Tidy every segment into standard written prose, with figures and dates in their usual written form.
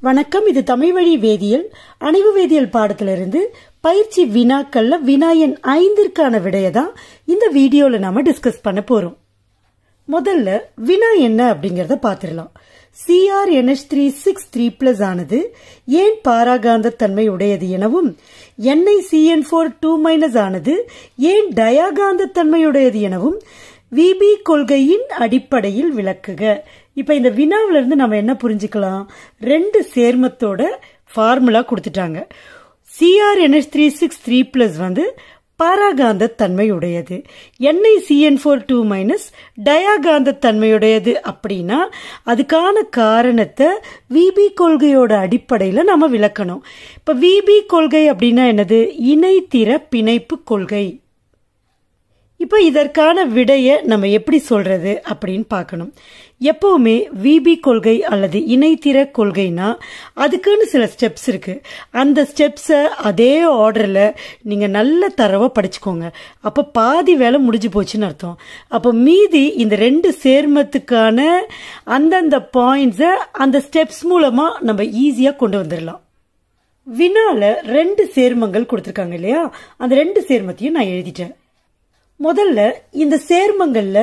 வணக்கம். இது தமிழ் வழி வேதியியல் அணைவு வேதியியல் பாடத்திலிருந்து பயிற்சி வினாக்கள்ல வினா எண் 5ற்கான விடையை தான் இந்த வீடியோல நாம டிஸ்கஸ் பண்ண போறோம். முதல்ல வினா என்ன அப்படிங்கறத பாத்துடலாம். CrNH3 ஆனது ஏன் பாராகாந்த தன்மை உடையது எனவும் NiCN4 ஆனது ஏன் டயாகாந்த தன்மையுடையது எனவும் VB கொள்கையின் அடிப்படையில் விளக்குக. இப்ப இந்த வினாவில இருந்து நம்ம என்ன புரிஞ்சுக்கலாம்? ரெண்டு சேர்மத்தோட ஃபார்முலா கொடுத்துட்டாங்க. CrNH3 வந்து பாராகாந்த தன்மையுடையது, NiCN4 டயாகாந்த தன்மையுடையது. அப்படின்னா அதுக்கான காரணத்தை VB கொள்கையோட அடிப்படையில நம்ம விளக்கணும். இப்ப VB கொள்கை அப்படின்னா என்னது? இணைத்திற பிணைப்பு கொள்கை. இப்ப இதற்கான விடைய நம்ம எப்படி சொல்றது அப்படின்னு பார்க்கணும். எப்பவுமே VB கொள்கை அல்லது இணைத்திற கொள்கைனா அதுக்குன்னு சில ஸ்டெப்ஸ் இருக்கு. அந்த ஸ்டெப்ஸ அதே ஆர்டர்ல நீங்க நல்ல தரவா படிச்சுக்கோங்க. அப்ப பாதி வேலை முடிஞ்சு போச்சுன்னு அர்த்தம். அப்ப மீதி இந்த ரெண்டு சேர்மத்துக்கான அந்தந்த பாயிண்ட்ஸ அந்த ஸ்டெப்ஸ் மூலமா நம்ம ஈஸியா கொண்டு வந்துடலாம். வினால ரெண்டு சேர்மங்கள் கொடுத்திருக்காங்க இல்லையா? அந்த ரெண்டு சேர்மத்தையும் நான் எழுதிட்டேன். முதல்ல இந்த சேர்மங்கள்ல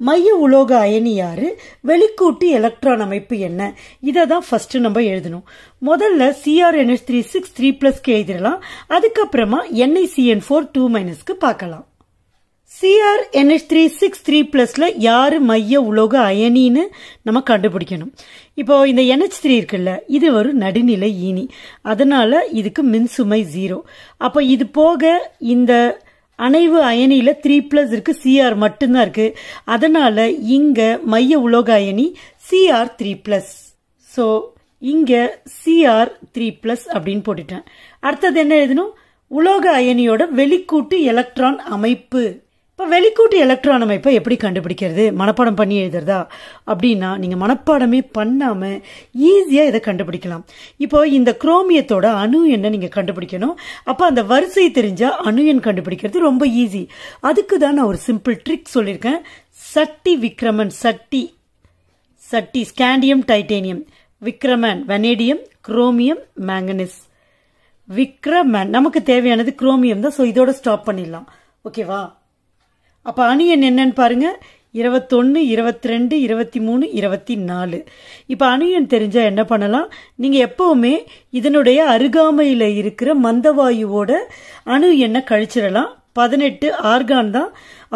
மைய உலோக அயனி யாரு, வெளிக்கூட்டு எலக்ட்ரான் அமைப்பு என்ன, இததான் ஃபர்ஸ்ட் நம்ம எழுதணும். முதல்ல CrNH3 எழுதிடலாம். அதுக்கப்புறமா NiCN4 பார்க்கலாம். CrNH3 யாரு மைய உலோக அயனின்னு நம்ம கண்டுபிடிக்கணும். இப்போ இந்த NH3 இருக்குல்ல, இது ஒரு நடுநிலை ஈனி, அதனால இதுக்கு மின்சுமை 0. அப்ப இது போக இந்த அணைவு அயனியில 3+ இருக்கு, Cr மட்டும்தான் இருக்கு. அதனால இங்க மைய உலோக அயனி Cr3+. சோ இங்க Cr3+ அப்படின்னு போட்டுட்டேன். அடுத்தது என்ன எழுதணும்? உலோக அயனியோட வெளிக்கூட்டு எலக்ட்ரான் அமைப்பு. இப்ப வெளிக்கூட்டு எலக்ட்ரான் அமைப்பை எப்படி கண்டுபிடிக்கிறது? மனப்பாடம் பண்ணி எழுதுறதா அப்படின்னா நீங்க மனப்பாடமே பண்ணாம ஈஸியா இதை கண்டுபிடிக்கலாம். இப்போ இந்த குரோமியத்தோட அணு என்ன நீங்க கண்டுபிடிக்கணும். அப்ப அந்த வரிசை தெரிஞ்சா அணு எண் கண்டுபிடிக்கிறது ரொம்ப ஈஸி. அதுக்கு தான் நான் ஒரு சிம்பிள் ட்ரிக் சொல்லியிருக்கேன். சட்டி விக்ரமன், சட்டி scandium titanium, Vikraman vanadium, chromium manganese. Vikraman நமக்கு தேவையானது குரோமியம் தான். சோ இதோட ஸ்டாப் பண்ணிடலாம். ஓகேவா? அப்ப அணு எண் என்னன்னு பாருங்க. 21, 22, 23, 24. இப்ப அணு எண் தெரிஞ்சா என்ன பண்ணலாம்? நீங்க எப்பவுமே இதனுடைய அருகாமையில இருக்கிற மந்தவாயுவோட அணு எண்ணை கழிச்சிடலாம். 18 ஆர்கான் தான்.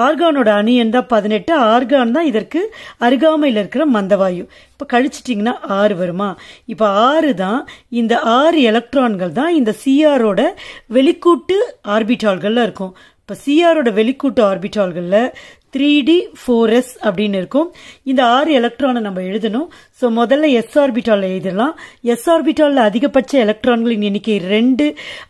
ஆர்கானோட அணு எண் தான் 18. ஆர்கான் தான் இதற்கு அருகாமையில் இருக்கிற மந்தவாயு. இப்ப கழிச்சிட்டீங்கன்னா 6 வருமா? இப்ப 6 தான். இந்த 6 எலக்ட்ரான்கள் தான் இந்த Cr-ஓட வெளிக்கூட்டு ஆர்பிட்டால்கள்ல இருக்கும். இப்ப Cr-ஓட வெளிக்கூட்டு ஆர்பிட்டால்கள்ல 3d4s அப்படின்னு இருக்கும். இந்த 6 எலக்ட்ரானை நம்ம எழுதணும். சோ முதல்ல s ஆர்பிட்டால் எழுதலாம். s ஆர்பிட்டால்ல அதிகபட்ச எலக்ட்ரான்களின் எண்ணிக்கை 2,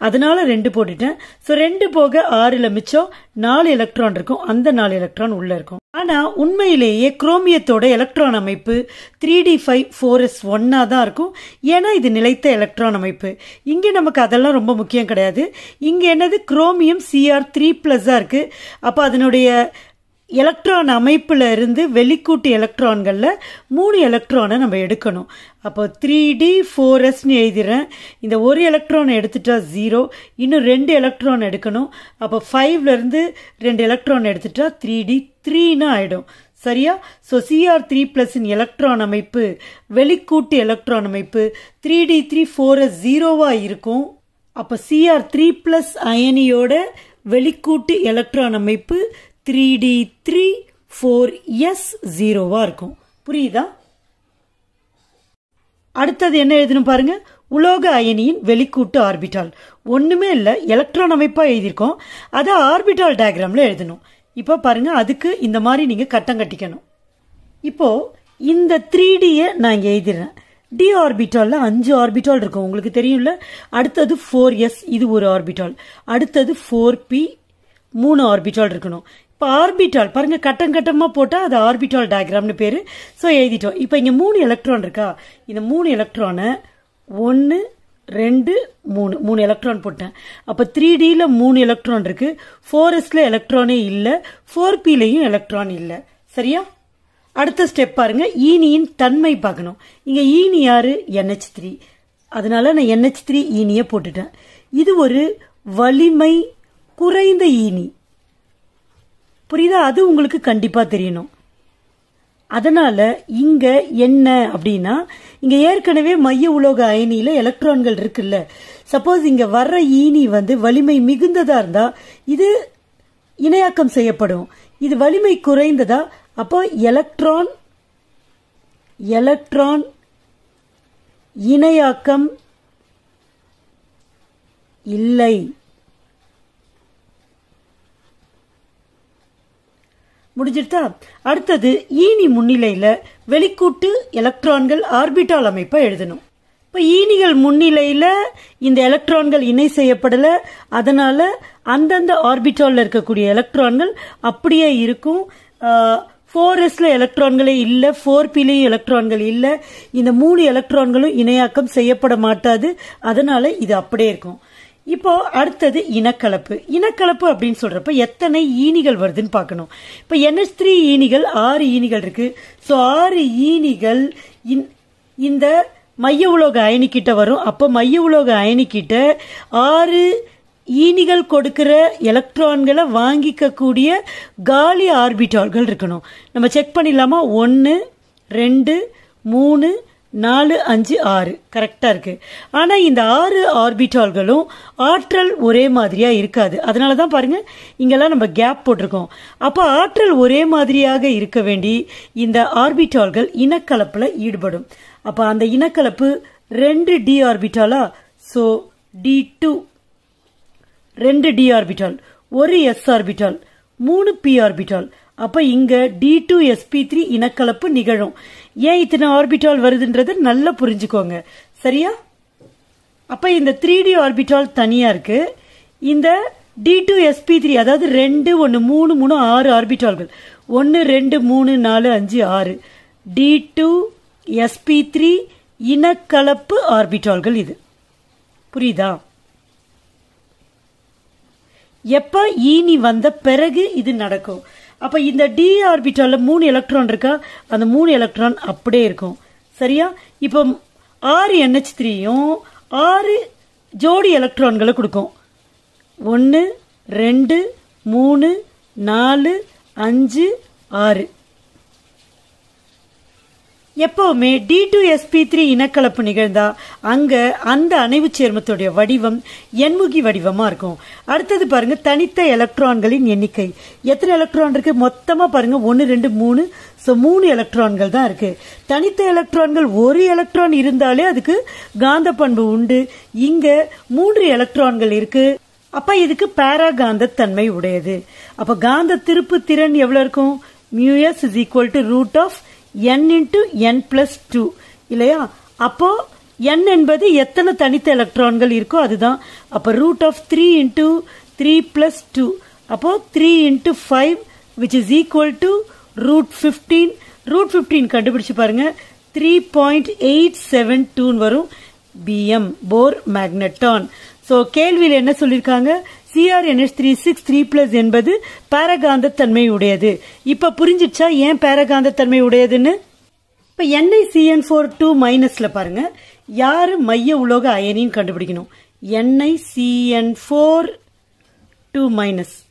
அதனால 2 போட்டுட்டேன். சோ 2 போக 6ல மிச்சம் 4 எலக்ட்ரான் இருக்கும். அந்த 4 எலக்ட்ரான் உள்ள இருக்கும். ஆனா உண்மையிலேயே குரோமியத்தோட எலக்ட்ரான் அமைப்பு 3d5 4s1 தான் இருக்கும். ஏன்னா இது நிலைத்த எலக்ட்ரான் அமைப்பு. இங்க நமக்கு அதெல்லாம் ரொம்ப முக்கியம் கிடையாது. இங்க என்னது? குரோமியம் Cr3+ இருக்கு. அப்ப அதனுடைய எலக்ட்ரான் அமைப்புல இருந்து வெளிக்கூட்டு எலக்ட்ரான்கள்ல 3 எலக்ட்ரானை நம்ம எடுக்கணும். அப்போ 3d4s எழுதிறேன். இந்த ஒரு எலக்ட்ரான் எடுத்துட்டா 0, இன்னும் 2 எலக்ட்ரான் எடுக்கணும். அப்போ 5ல இருந்து 2 எலக்ட்ரான் எடுத்துட்டா 3d3 ஆயிடும். சரியா? சோ Cr3+ எலக்ட்ரான் அமைப்பு, வெளிக்கூட்டு எலக்ட்ரான் அமைப்பு 3d3 0 இருக்கும். அப்ப Cr3+ அயனியோட வெளிக்கூட்டு எலக்ட்ரான் அமைப்பு 3d3 4s 0 இருக்கும். புரியுதா? அடுத்தது என்ன எழுதணும் பாருங்க. உலோக அயனியின் வெளிக்கூட்டு ஆர்பிட்டால். ஒண்ணுமே இல்ல, எலக்ட்ரான் அமைப்பா எழுதியிருக்கோம். அத ஆர்பிட்டால் டயக்ராம்ல எழுதணும். இப்ப பாருங்க, அதுக்கு இந்த மாதிரி நீங்க கட்டம் கட்டிக்கணும். இப்போ இந்த 3d நான் இங்க எழுதிடுறேன். d ஆர்பிட்டால்ல 5 ஆர்பிட்டால் இருக்கும், உங்களுக்கு தெரியும்ல. அடுத்தது 4s, இது ஒரு ஆர்பிட்டால். அடுத்தது 4p, 3 ஆர்பிட்டால் இருக்கணும். இப்ப ஆர்பிட்டால் பாருங்க, கட்டம் கட்டமா போட்டா அது ஆர்பிட்டால் டயக்ராம்னு பேரு. சோ எழுதிட்டோம். இப்ப இங்க 3 எலக்ட்ரான் இருக்கா? இந்த 3 எலக்ட்ரானை 1, 2, 3 எலக்ட்ரான் போட்டேன். அப்ப 3dல 3 எலக்ட்ரான் இருக்கு. 4sல எலக்ட்ரானே இல்ல, 4pலயும் எலக்ட்ரான் இல்ல. சரியா? அடுத்த ஸ்டெப் பாருங்க, ஈனியின் தன்மை பார்க்கணும். இங்க ஈனி யாரு? NH3. அதனால நான் NH3 ஈனியை போட்டுட்டேன். இது ஒரு வலிமை குறைந்த ஈனி. புரியுதா? அது உங்களுக்கு கண்டிப்பா தெரியணும். அதனால இங்க என்ன அப்படின்னா, இங்க ஏற்கனவே மைய உலோக அயனியில எலக்ட்ரான்கள் இருக்குல்ல. சப்போஸ் இங்க வர்ற ஈனி வலிமை மிகுந்ததா இருந்தா இது இணையாக்கம் செய்யப்படும். இது வலிமை குறைந்ததா, அப்போ எலக்ட்ரான் இணையாக்கம் இல்லை. முடிஞ்சிருத்தா? அடுத்தது ஈனி முன்னிலையில வெளிக்கூட்டு எலக்ட்ரான்கள் ஆர்பிட்டால் அமைப்பை எழுதணும். இப்ப ஈனிகள் முன்னிலையில இந்த எலக்ட்ரான்கள் இணை செய்யப்படல. அதனால அந்தந்த ஆர்பிட்டால்ல இருக்கக்கூடிய எலக்ட்ரான்கள் அப்படியே இருக்கும். 4sல எலக்ட்ரான்களே இல்ல, 4pலயும் எலக்ட்ரான்கள் இல்ல. இந்த 3 எலக்ட்ரான்களும் இணையாக்கம் செய்யப்பட மாட்டாது. அதனால இது அப்படியே இருக்கும். இப்போ அடுத்தது இனக்கலப்பு. இனக்கலப்பு அப்படின்னு சொல்றப்ப எத்தனை ஈனிகள் வருதுன்னு பார்க்கணும். இப்ப NH3 ஈனிகள் 6 ஈனிகள் இருக்கு. சோ 6 ஈனிகள் இந்த மைய உலோக அயனி கிட்ட வரும். அப்ப மைய உலோக அயனி கிட்ட 6 ஈனிகள் கொடுக்கிற எலக்ட்ரான்களை வாங்கிக்க கூடிய காலி ஆர்பிட்டால்கள் இருக்கணும். நம்ம செக் பண்ணிடலாமா? 1 2 3 4 5 6 கரெக்டா இருக்கு. ஆனா இந்த 6 ஆர்பிட்டால்களும் ஆற்றல் ஒரே மாதிரியா இருக்காது. அதனாலதான் பாருங்க இங்கெல்லாம் நம்ம கேப் போட்டிருக்கோம். அப்ப ஆற்றல் ஒரே மாதிரியாக இருக்க வேண்டி இந்த ஆர்பிட்டால்கள் இனக்கலப்புல ஈடுபடும். அப்ப அந்த இனக்கலப்பு 2 d ஆர்பிட்டாலா, so D2 2 d orbital, 1 s orbital, 3 p orbital. அப்ப இங்க D2sp3 இனக்கலப்பு நிகழும். ஏன் இத்தனை ஆர்பிட்டால் வருதுன்றது நல்லா புரிஞ்சுக்கோங்க. சரியா? அப்ப இந்த 3d ஆர்பிட்டால் தனியா இருக்கு. இந்த D2sp3 அதாவது 2 1 3 3 6 ஆர்பிட்டால்கள், 1 2 3 4 5 6 D2sp3 இனக்கலப்பு ஆர்பிட்டால்கள். இது புரியுதா? எப்ப ஈனி வந்த பிறகு இது நடக்கும். அப்ப இந்த d ஆர்பிட்டால்ல 3 எலக்ட்ரான் இருக்கா, அந்த 3 எலக்ட்ரான் அப்படியே இருக்கும். சரியா? இப்ப 6 NH3யும் 6 ஜோடி எலக்ட்ரான்களை கொடுக்கும். 1 2 3 4 5 6. எப்பவுமே D2sp3 இனக்கலப்பு நிகழ்ந்தா அங்க அந்த அணைவு சேர்மத்துடைய வடிவம் எண்முகி வடிவமா இருக்கும். அடுத்தது பாருங்க, தனித்த எலக்ட்ரான்களின் எண்ணிக்கை. எத்தனை எலக்ட்ரான் இருக்கு மொத்தமா பாருங்க? 1 2 3. சோ 3 எலக்ட்ரான்கள் தான் இருக்கு. தனித்த எலக்ட்ரான்கள் ஒரு எலக்ட்ரான் இருந்தாலே அதுக்கு காந்த பண்பு உண்டு. இங்க 3 எலக்ட்ரான்கள் இருக்கு. அப்ப இதுக்கு பாராகாந்த தன்மை உடையது. அப்ப காந்த திருப்பு திறன் எவ்வளவு இருக்கும்? μs is equal to root of n into n plus 2 இல்லையா? அப்போ n என்பது எத்தனை தனித்த எலக்ட்ரான்கள் இருக்கோ அதுதான். அப்ப root of 3 into 3 plus 2, அப்போ 3 into 5 which is equal to root 15. root 15 கண்டுபிடிச்சு பாருங்க, 3.872 வரும். bm போர் மேக்னட்டான். சோ கேள்வியில் என்ன சொல்லிருக்காங்க? CrNH3 என்பது பாரகாந்த தன்மை உடையது. இப்ப புரிஞ்சிச்சா ஏன் பாரகாந்த தன்மை உடையதுன்னு? இப்ப NiCN4 பாருங்க, யாரு மைய உலோக அயனின்னு கண்டுபிடிக்கணும். NiCN4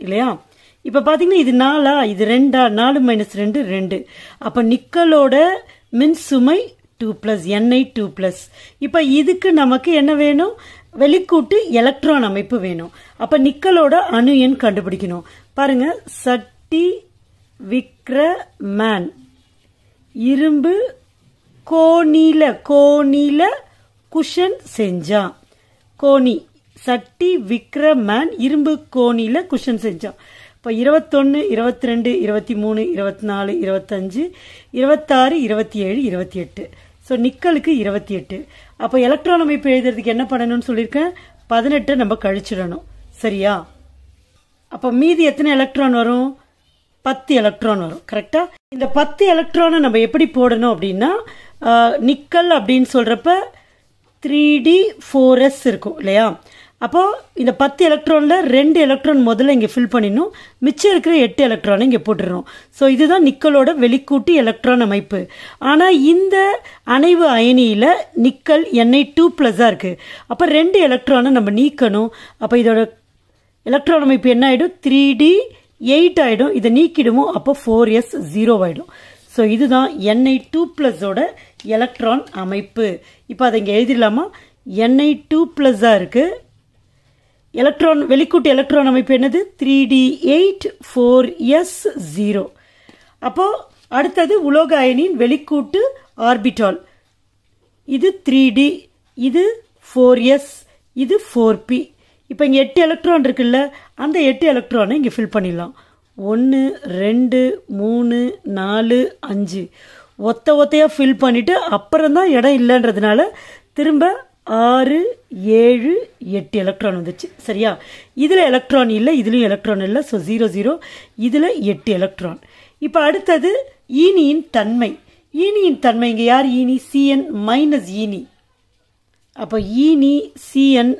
இல்லையா? இப்ப பாத்தீங்கன்னா இது 4, இது 2, 4 - 2 2. அப்ப நிக்கலோட மின் சுமை 2+, Ni 2+. இப்ப இதுக்கு நமக்கு என்ன வேணும்? வெளிக்கூட்டு எலக்ட்ரான் அமைப்பு வேணும். அப்ப நிக்கலோட அணு எண் கண்டுபிடிக்கணும். பாருங்க, சட்டி விக்ரமன் இரும்பு கோணில குஷன் செஞ்சான். கோணி சட்டி விக்ரமன் இரும்பு கோணில குஷன் செஞ்சான். இப்ப 21 22 23 24 25 26 27 28. சோ நிக்கலுக்கு 28. அப்ப எலக்ட்ரான் அமைப்பு எழுதுறதுக்கு என்ன பண்ணணும்னு சொல்லிருக்கேன்? 18 நம்ம கழிச்சிடணும். சரியா? அப்ப மீதி எத்தனை எலக்ட்ரான் வரும்? 10 எலக்ட்ரான் வரும். கரெக்டா? இந்த 10 எலக்ட்ரானை நம்ம எப்படி போடணும் அப்படின்னா, நிக்கல் அப்படின்னு சொல்றப்ப 3d4s இருக்கும் இல்லையா? அப்போ இந்த 10 எலக்ட்ரான்ல 2 எலக்ட்ரான் முதல்ல இங்கே ஃபில் பண்ணிடணும், மிச்சம் இருக்கிற 8 எலக்ட்ரானை இங்கே போட்டுடுறோம். ஸோ இதுதான் நிக்கலோட வெளிக்கூட்டு எலக்ட்ரான் அமைப்பு. ஆனால் இந்த அணைவு அயனியில் நிக்கல் Na2+ இருக்குது. அப்போ 2 எலக்ட்ரானை நம்ம நீக்கணும். அப்போ இதோட எலக்ட்ரான் அமைப்பு என்ன ஆகிடும்? 3D8 ஆகிடும். இதை நீக்கிடுவோம், அப்போ 4s0 ஆகிடும். ஸோ இதுதான் Na2+ஓட எலக்ட்ரான் அமைப்பு. இப்போ அதை இங்கே எழுதிடலாமா? Na2+ இருக்குது. எலக்ட்ரான் வெளிக்கூட்டு எலக்ட்ரான் அமைப்பு என்னது? 3D8 4s0. அப்போ அடுத்தது உலோக அயனியின் வெளிக்கூட்டு ஆர்பிட்டால். இது 3D, இது 4s, இது 4p. இப்போ இங்கே 8 எலக்ட்ரான் இருக்குல்ல, அந்த 8 எலக்ட்ரானை இங்கே ஃபில் பண்ணிடலாம். 1 2 3 4 5 ஒத்தையாக ஃபில் பண்ணிவிட்டு அப்புறம் தான் இடம் இல்லைன்றதுனால திரும்ப 6 7 8 எலக்ட்ரான் வந்துச்சு. சரியா? இதில் எலக்ட்ரான் இல்லை, இதுலேயும் எலக்ட்ரான் இல்லை. ஸோ 0 0, இதில் 8 எலக்ட்ரான். இப்போ அடுத்தது ஈனியின் தன்மை. ஈனியின் தன்மை இங்கே யார்? ஈனி Cn- ஈனி. அப்போ ஈனி Cn-,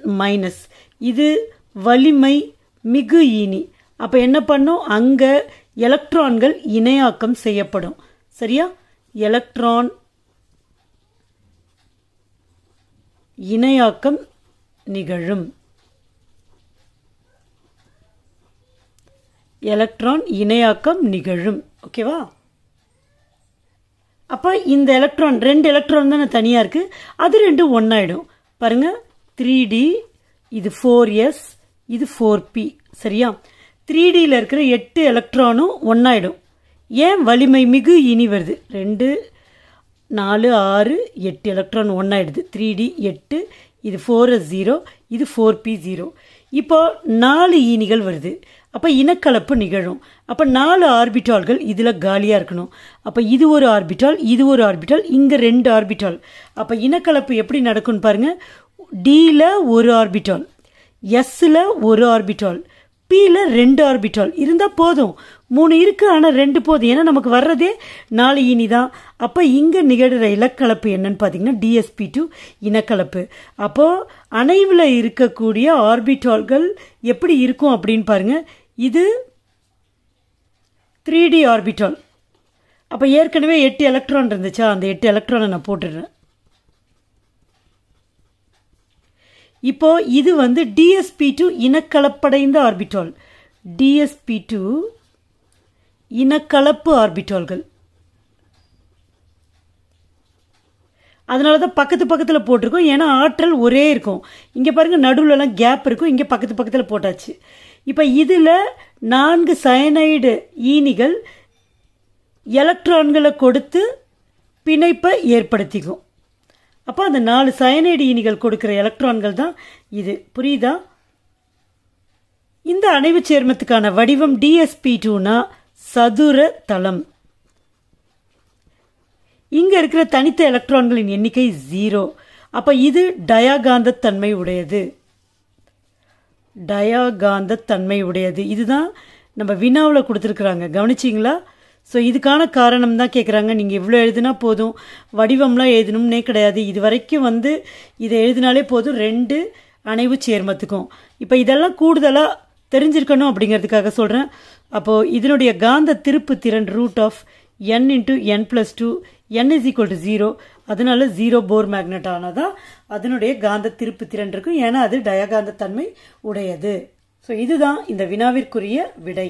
இது வலிமை மிகு ஈனி. அப்போ என்ன பண்ணும்? அங்கே எலக்ட்ரான்கள் இணையாக்கம் செய்யப்படும். சரியா? எலக்ட்ரான் இணையாக்கம் நிகழும். எலக்ட்ரான் இணையாக்கம் நிகழும். ஓகேவா? அப்போ இந்த எலக்ட்ரான் 2 எலக்ட்ரான் தானே தனியாக இருக்குது, அது 2 ஒன்றாயிடும். பாருங்க, 3D, இது 4s, இது 4p. சரியா? 3Dயில் இருக்கிற 8 எலக்ட்ரானும் ஒன்றாயிடும். ஏன்? வலிமை மிகு இனி வருது. 2 4 6 8 எலக்ட்ரான் ஒன்றாயிடுது. 3D 8, இது 4s0, இது 4p0. இப்போ 4 ஈனிகள் வருது. அப்போ இனக்கலப்பு நிகழும். அப்போ 4 ஆர்பிட்டால்கள் இதில் காலியாக இருக்கணும். அப்போ இது ஒரு ஆர்பிட்டால், இது ஒரு ஆர்பிட்டால், இங்கே 2 ஆர்பிட்டால். அப்போ இனக்கலப்பு எப்படி நடக்கும்னு பாருங்கள். டியில் ஒரு ஆர்பிட்டால், எஸ்ஸில் ஒரு ஆர்பிட்டால், பியில் 2 ஆர்பிட்டால் இருந்தால் போதும். 3 இருக்குது, ஆனால் 2 போதும். ஏன்னா நமக்கு வர்றதே 4 ஈனி தான். அப்போ இங்கே நிகழ்கிற இலக்கலப்பு என்னன்னு பார்த்தீங்கன்னா DsP2 இனக்கலப்பு. அப்போது அணைவில் இருக்கக்கூடிய ஆர்பிட்டால்கள் எப்படி இருக்கும் அப்படின்னு பாருங்கள். இது 3D ஆர்பிட்டால். அப்போ ஏற்கனவே 8 எலக்ட்ரான் இருந்துச்சா, அந்த 8 எலக்ட்ரானை நான் போட்டுடுறேன். இப்போ இது வந்து DsP2 இனக்கலப்படைந்த ஆர்பிட்டால். DsP2 இனக்கலப்பு ஆர்பிட்டால்கள். அதனால தான் பக்கத்தில் போட்டிருக்கோம். ஏன்னா ஆற்றல் ஒரே இருக்கும். இங்கே பாருங்கள், நடுவுலலாம் கேப் இருக்கும். இங்கே பக்கத்தில் போட்டாச்சு. இப்போ இதில் 4 சயனைடு ஈனிகள் எலக்ட்ரான்களை கொடுத்து பிணைப்பை ஏற்படுத்திக்கும். அப்போ அந்த 4 சயனைடு ஈனிகள் கொடுக்குற எலக்ட்ரான்கள் தான் இது. புரியுதா? இந்த அணைவு சேர்மத்துக்கான வடிவம் DsP2னா சதுர தளம். இங்கே இருக்கிற தனித்த எலக்ட்ரான்களின் எண்ணிக்கை 0. அப்போ இது டயாகாந்தத்தன்மை உடையது. டயாகாந்தத்தன்மை உடையது. இதுதான் நம்ம வினாவில் கொடுத்துருக்குறாங்க. கவனிச்சிங்களா? ஸோ இதுக்கான காரணம் தான் கேட்குறாங்க. நீங்கள் இவ்வளோ எழுதுனா போதும், வடிவம்லாம் எழுதணும்னே கிடையாது. இது வரைக்கும் வந்து இதை எழுதினாலே போதும் 2 அணைவு சேர்மத்துக்கும். இப்போ இதெல்லாம் கூடுதலாக தெரிஞ்சிருக்கணும் அப்படிங்கிறதுக்காக சொல்கிறேன். அப்போது இதனுடைய காந்த திருப்பு திறன் √n × n+2, n = 0. அதனால 0 போர் மேக்னெட் ஆனதான் அதனுடைய காந்த திருப்பு திறன் இருக்கும். ஏன்னா அது டயகாந்த தன்மை உடையது. ஸோ இதுதான் இந்த வினாவிற்குரிய விடை.